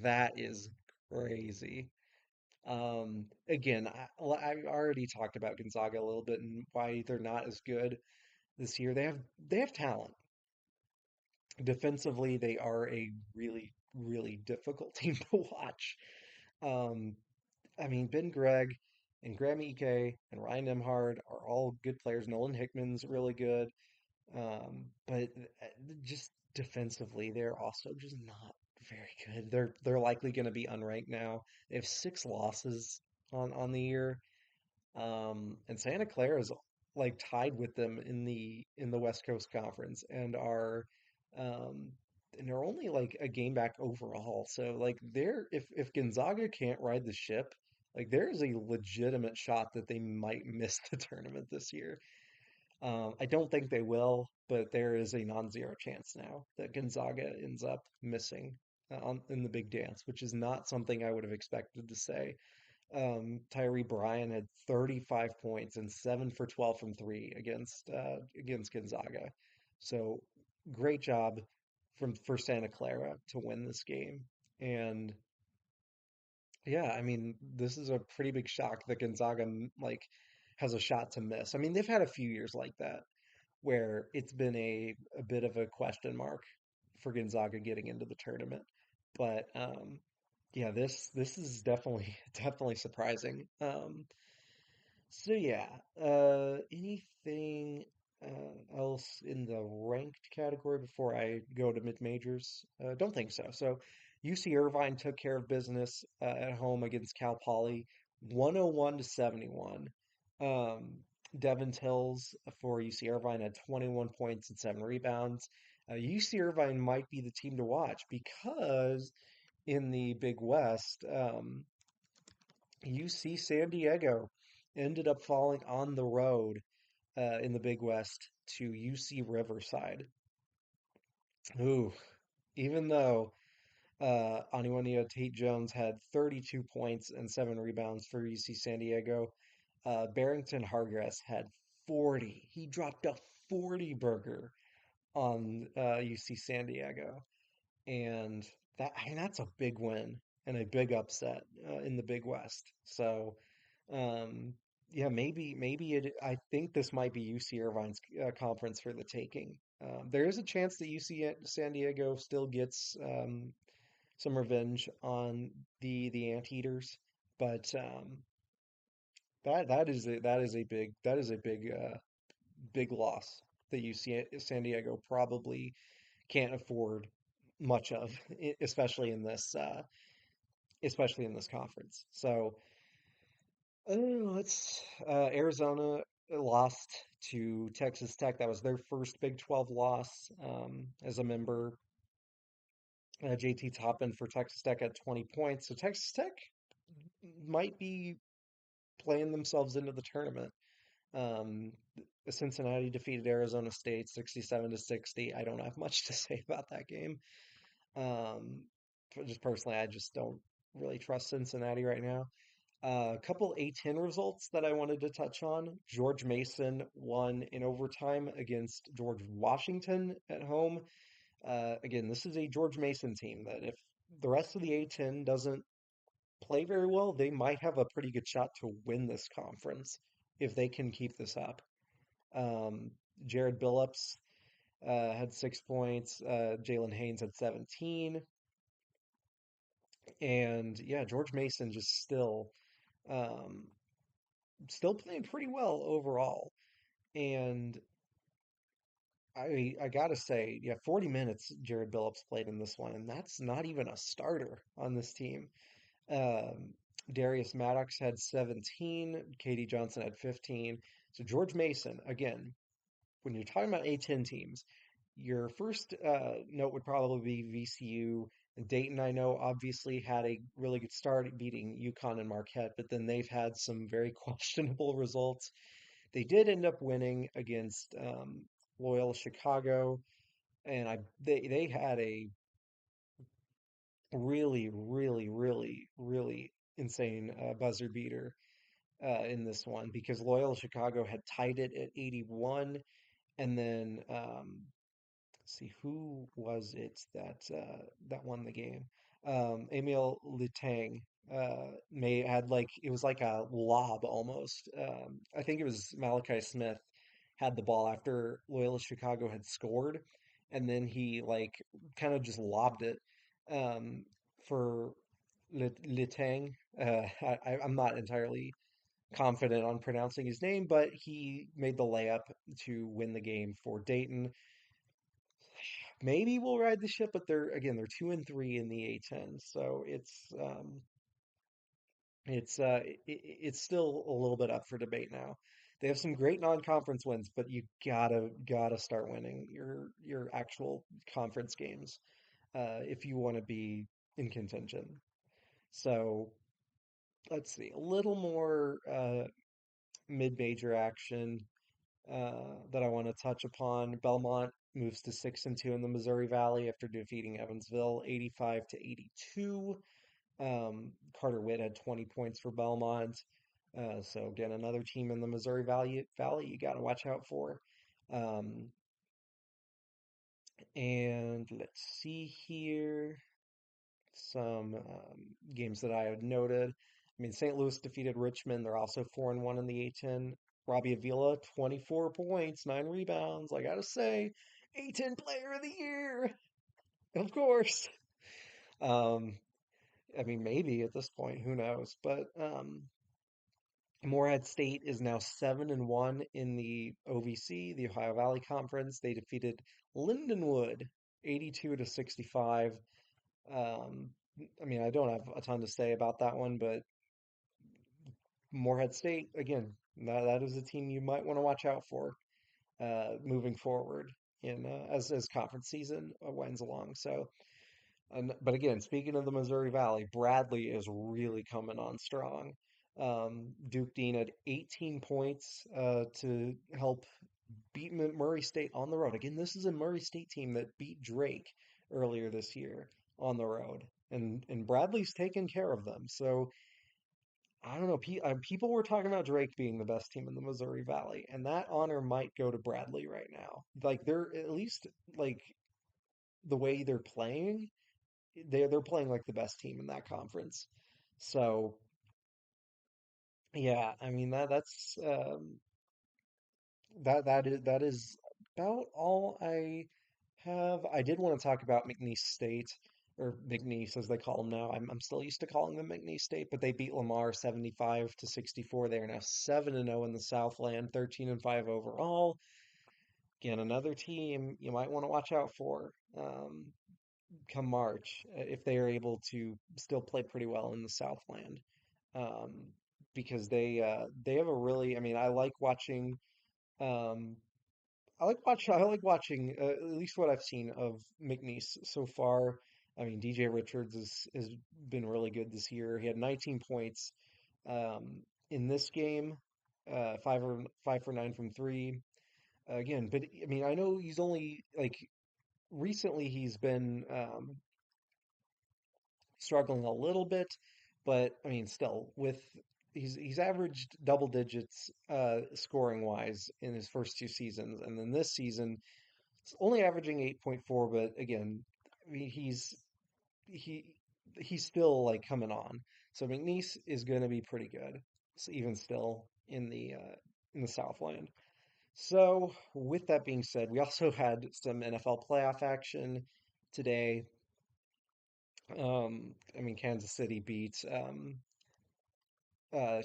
That is crazy. Again, I already talked about Gonzaga a little bit and why they're not as good this year. They have talent. Defensively, they are a really, really difficult team to watch. Um, I mean, Ben Gregg and Graham Ike and Ryan Nembhard are all good players. Nolan Hickman's really good. But just defensively, they're also just not very good. They're likely going to be unranked now. They have 6 losses on the year. And Santa Clara is like tied with them in the West Coast Conference um and they're only like a game back overall. So like they're if Gonzaga can't ride the ship, like there is a legitimate shot that they might miss the tournament this year. I don't think they will, but there is a non-zero chance now that Gonzaga ends up missing in the big dance, which is not something I would have expected to say. Tyree Bryan had 35 points and 7 for 12 from three against Gonzaga. So great job for Santa Clara to win this game. And yeah, I mean, this is a pretty big shock that Gonzaga like has a shot to miss. I mean, they've had a few years like that where it's been a bit of a question mark for Gonzaga getting into the tournament. But yeah, this is definitely definitely surprising. So yeah, anything else in the ranked category before I go to mid majors? Don't think so. So UC Irvine took care of business at home against Cal Poly, 101 to 71. Um, Devin Tills for UC Irvine had 21 points and 7 rebounds. UC Irvine might be the team to watch because in the Big West, UC San Diego ended up falling on the road in the Big West to UC Riverside. Ooh, even though Aniwania Tate Jones had 32 points and 7 rebounds for UC San Diego, Barrington Hargress had 40. He dropped a 40 burger on UC San Diego. And that's a big win and a big upset in the Big West. So, um, yeah, maybe I think this might be UC Irvine's conference for the taking. There is a chance that UC San Diego still gets some revenge on the Anteaters, but that is a big loss that UC San Diego probably can't afford much of, especially in this conference. So Arizona lost to Texas Tech. That was their first Big 12 loss as a member. JT Toppin for Texas Tech at 20 points. So Texas Tech might be playing themselves into the tournament. Um, Cincinnati defeated Arizona State 67 to 60. I don't have much to say about that game. Um, just personally, I just don't really trust Cincinnati right now. A couple A10 results that I wanted to touch on. George Mason won in overtime against George Washington at home. Again, this is a George Mason team that if the rest of the A10 doesn't play very well, they might have a pretty good shot to win this conference if they can keep this up. Um, Jared Billups had 6 points. Jalen Haynes had 17. And yeah, George Mason just um, still playing pretty well overall. And I gotta say, yeah, 40 minutes Jared Billups played in this one, and that's not even a starter on this team. Um, Darius Maddox had 17, Katie Johnson had 15. So George Mason, again, when you're talking about A10 teams, your first note would probably be VCU. And Dayton, I know, obviously had a really good start at beating UConn and Marquette, but then they've had some very questionable results. They did end up winning against Loyola Chicago, and they had a really insane buzzer beater in this one because Loyola Chicago had tied it at 81, and then see who was it that won the game. Emil Lutang may had like it was like a lob almost. I think it was Malachi Smith had the ball after Loyola Chicago had scored, and then he like kind of just lobbed it um, for Litang. I'm not entirely confident on pronouncing his name, but he made the layup to win the game for Dayton. Maybe we'll ride the ship, but they're 2-3 in the A10, so it's still a little bit up for debate now. They have some great non-conference wins, but you gotta start winning your actual conference games if you want to be in contention. So let's see, a little more mid-major action that I want to touch upon. Belmont moves to 6-2 in the Missouri Valley after defeating Evansville 85 to 82. Carter Witt had 20 points for Belmont. So again, another team in the Missouri Valley you got to watch out for. Um, and let's see here some games that I had noted. I mean, St. Louis defeated Richmond. They're also 4-1 in the A10. Robbie Avila, 24 points, 9 rebounds. I gotta say, A10 Player of the Year, of course. Um, I mean, maybe at this point, who knows? But Morehead State is now 7-1 in the OVC, the Ohio Valley Conference. They defeated Lindenwood 82 to 65. Um, I mean, I don't have a ton to say about that one, but Morehead State, again, that is a team you might want to watch out for moving forward in as conference season winds along. So, but again, speaking of the Missouri Valley, Bradley is really coming on strong. Duke Dean had 18 points to help beat Murray State on the road. Again, this is a Murray State team that beat Drake earlier this year on the road, and Bradley's taken care of them. So I don't know. People were talking about Drake being the best team in the Missouri Valley, and that honor might go to Bradley right now. Like they're at least like the way they're playing, they're playing like the best team in that conference. So yeah, I mean that is about all I have. I did want to talk about McNeese State or McNeese as they call them now. I'm still used to calling them McNeese State, but they beat Lamar 75 to 64. They are now 7-0 in the Southland, 13-5 overall. Again, another team you might want to watch out for come March if they are able to still play pretty well in the Southland. Um, because they have a really, I mean, um I like watching at least what I've seen of McNeese so far. I mean, DJ Richards has been really good this year. He had 19 points in this game, five for nine from three. again. But I mean, I know he's only like recently he's been struggling a little bit, but I mean, still with he's averaged double digits scoring wise in his first two seasons, and then this season it's only averaging 8.4. But again, I mean, he he's still like coming on. So McNeese is going to be pretty good, even still in the Southland. So with that being said, we also had some NFL playoff action today. I mean, Kansas City beat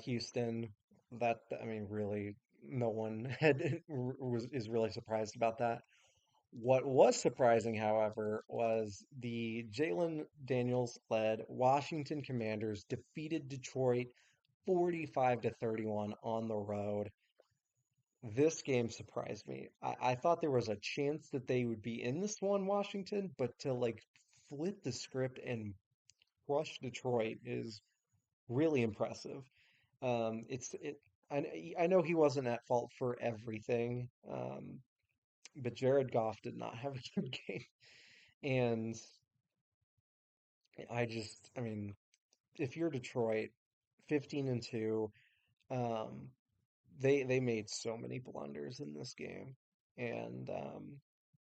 Houston. That I mean, really, no one is really surprised about that. What was surprising, however, was the Jalen Daniels led Washington Commanders defeated Detroit 45 to 31 on the road. This game surprised me. I thought there was a chance that they would be in this one, Washington, but to like flip the script and crush Detroit is really impressive. It's it. I know he wasn't at fault for everything, but Jared Goff did not have a good game, and I mean, if you're Detroit, 15-2, um, they made so many blunders in this game, and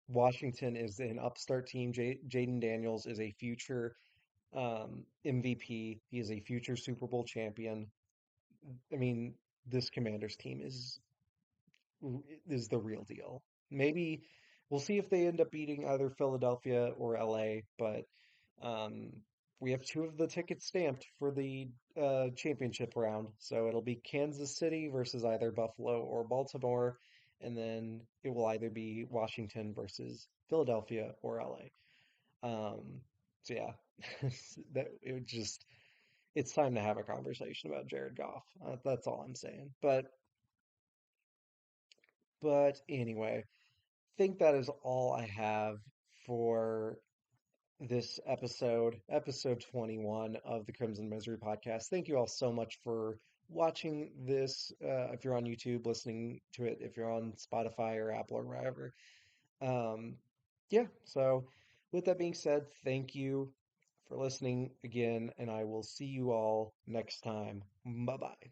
Washington is an upstart team. Jaden Daniels is a future MVP. He is a future Super Bowl champion. I mean, this Commanders team is the real deal. Maybe we'll see if they end up beating either Philadelphia or LA, but um, we have two of the tickets stamped for the championship round. So it'll be Kansas City versus either Buffalo or Baltimore, and then it will either be Washington versus Philadelphia or LA. So yeah, that it would just it's time to have a conversation about Jared Goff. That's all I'm saying. But anyway, think that is all I have for this episode 21 of the Crimson Misery podcast. Thank you all so much for watching this. If you're on YouTube, listening to it, if you're on Spotify or Apple or wherever. Um, yeah, so with that being said, thank you for listening again, and I will see you all next time. Bye bye.